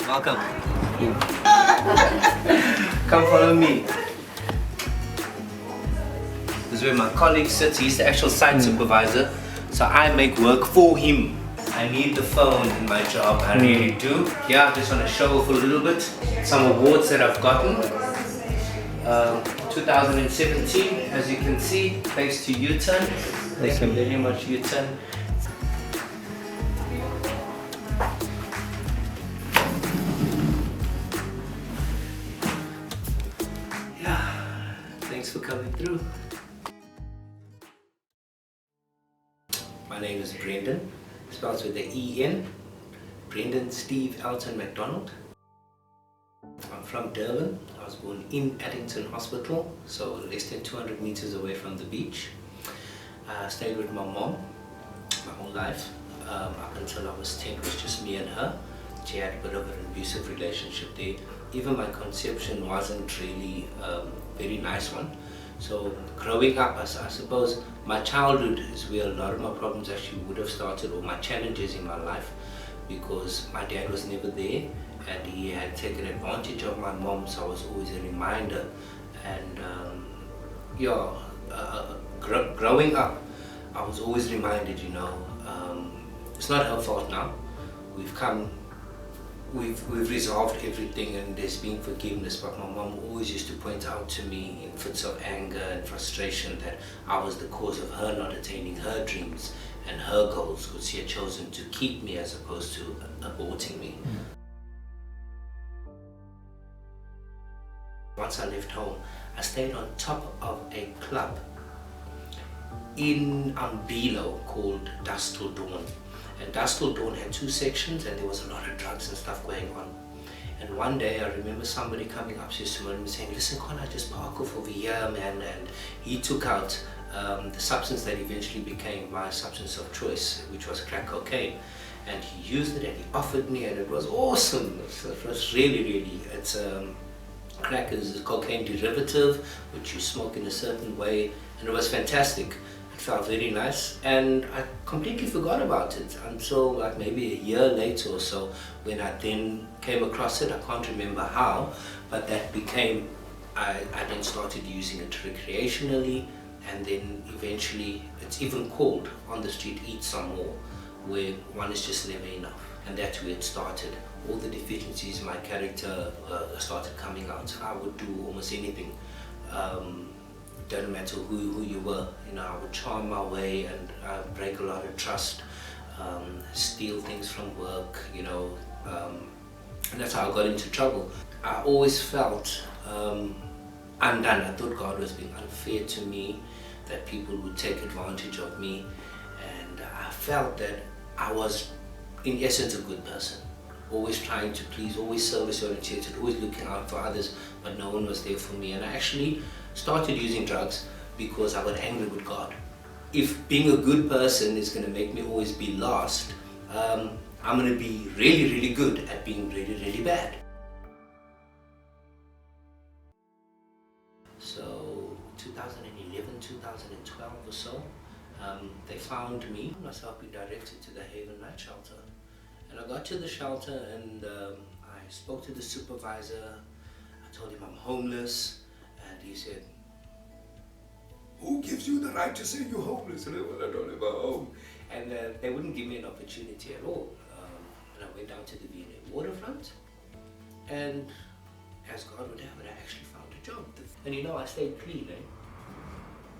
Welcome. Come follow me. This is where my colleague sits. He's the actual site supervisor. So I make work for him. I need the phone in my job. I really do. Yeah, I just want to show off a little bit. Some awards that I've gotten. 2017, as you can see, thanks to U-Turn. Thank you very much, U-Turn. Thanks for coming through. My name is Brenden, spelled with the E-N. Brenden Steve Elton McDonald. I'm from Durban. I was born in Addington Hospital, so less than 200 meters away from the beach. I stayed with my mom my whole life. Up until I was 10, it was just me and her. She had a bit of an abusive relationship there. Even my conception wasn't really a very nice one. So growing up, I suppose my childhood is where a lot of my problems actually would have started, or my challenges in my life, because my dad was never there and he had taken advantage of my mom, so I was always a reminder. And growing up, I was always reminded, you know, it's not her fault now. We've resolved everything and there's been forgiveness, but my mom always used to point out to me in fits of anger and frustration that I was the cause of her not attaining her dreams and her goals, because she had chosen to keep me as opposed to aborting me. Once I left home, I stayed on top of a club in Umbilo called Dusk Till Dawn. And Dusk Till Dawn had two sections and there was a lot of drugs and stuff going on. And one day I remember somebody coming up to me and saying, "Listen, can't I just park off over here, man?" And he took out the substance that eventually became my substance of choice, which was crack cocaine. And he used it and he offered me, and it was awesome. It was really, it's crack is a cocaine derivative, which you smoke in a certain way, and it was fantastic. It felt very nice, and I completely forgot about it until like maybe a year later or so, when I then came across it. I can't remember how, but that became, I then started using it recreationally, and then eventually it's even called on the street Eat Some More, where one is just never enough. And that's where it started. All the deficiencies in my character started coming out. I would do almost anything. Doesn't matter who you were, you know, I would charm my way and break a lot of trust, steal things from work, you know, and that's how I got into trouble. I always felt undone. I thought God was being unfair to me, that people would take advantage of me, and I felt that I was in essence a good person, always trying to please, always service oriented, always looking out for others, but no one was there for me. And I actually started using drugs because I got angry with God. If being a good person is going to make me always be lost, I'm going to be really good at being really bad. So 2011, 2012 or so, they found me. Myself being directed to the Haven Night Shelter. And I got to the shelter and I spoke to the supervisor. I told him I'm homeless, and he said, "Who gives you the right to say you're homeless?" And I told him I'm home. And they wouldn't give me an opportunity at all. And I went down to the V&A waterfront, and as God would have it, I actually found a job. And you know, I stayed clean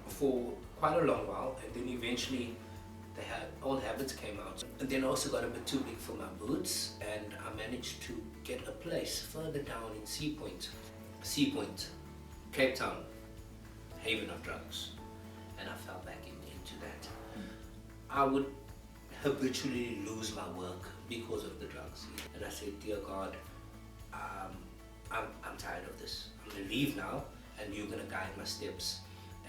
for quite a long while, and then eventually old habits came out. And then I also got a bit too big for my boots, and I managed to get a place further down in Sea Point, Cape Town, haven of drugs. And I fell back into that. I would habitually lose my work because of the drugs. And I said, "Dear God, I'm tired of this. I'm gonna leave now, and you're gonna guide my steps."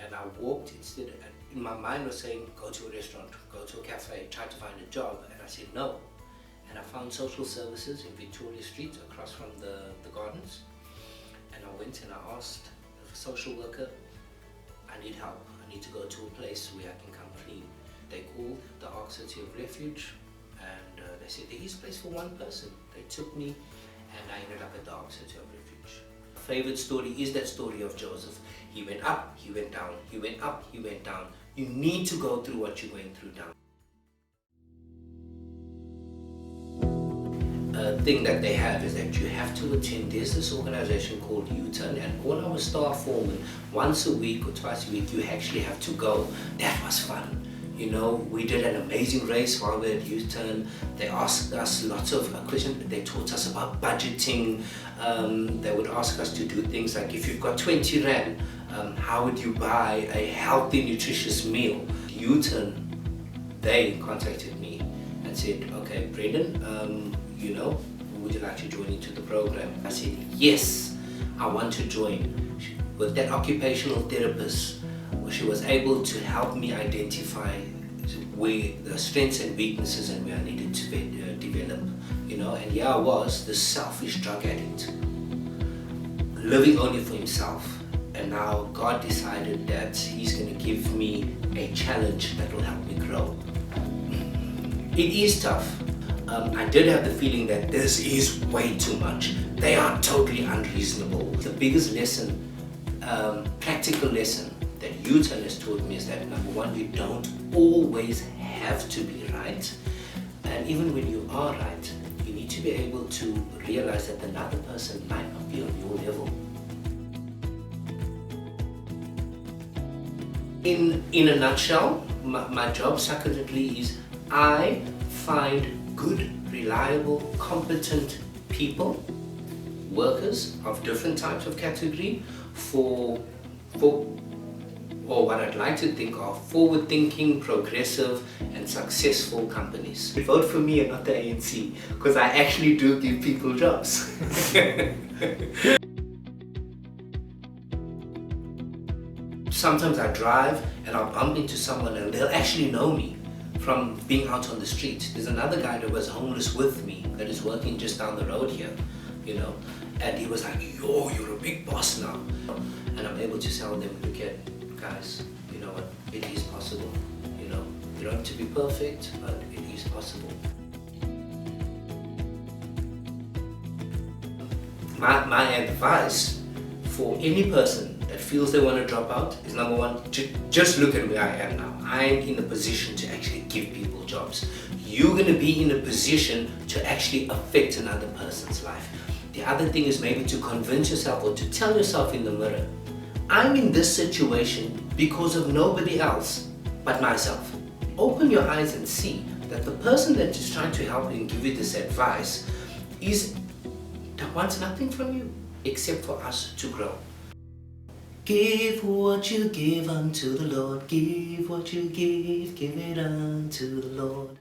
And I walked instead, and my mind was saying, go to a restaurant, go to a cafe, try to find a job. And I said no. And I found social services in Victoria Street across from the gardens. And I went and I asked social worker, I need help. I need to go to a place where I can come clean. They called the Ark City of Refuge, and they said there is a place for one person. They took me, and I ended up at the Ark City of Refuge. My favorite story is that story of Joseph. He went up, he went down, he went up, he went down. You need to go through what you're going through now. Thing that they have is that you have to attend. There's this organization called U-Turn, and all our staff foremen, once a week or twice a week, you actually have to go. That was fun. You know, we did an amazing race while we were at U-Turn. They asked us lots of questions. They taught us about budgeting. They would ask us to do things like, if you've got 20 Rand, how would you buy a healthy, nutritious meal? U-Turn, they contacted me and said, okay, Brenden, you know, would you like to join into the program? I said, yes, I want to join. With that occupational therapist, she was able to help me identify where the strengths and weaknesses and where I needed to develop, you know. And here I was, the selfish drug addict, living only for himself. And now God decided that He's going to give me a challenge that will help me grow. It is tough. I did have the feeling that this is way too much. They are totally unreasonable. The biggest lesson, practical lesson that U-Turn has taught me is that, number one, you don't always have to be right. And even when you are right, you need to be able to realize that another person might not be on your level. In a nutshell, my job secretly is I find good, reliable, competent people, workers of different types of category or what I'd like to think of, forward-thinking, progressive and successful companies. Vote for me and not the ANC, because I actually do give people jobs. Sometimes I drive and I'll bump into someone and they'll actually know me from being out on the street. There's another guy that was homeless with me that is working just down the road here, you know, and he was like, yo, you're a big boss now. And I'm able to tell them, look at, guys, you know what, it is possible, you know, you don't have to be perfect, but it is possible. My advice for any person that feels they want to drop out is, number one, just look at where I am now. I'm in a position to actually give people jobs. You're going to be in a position to actually affect another person's life. The other thing is maybe to convince yourself or to tell yourself in the mirror, I'm in this situation because of nobody else but myself. Open your eyes and see that the person that is trying to help you and give you this advice wants nothing from you except for us to grow. Give what you give unto the Lord. Give what you give it unto the Lord.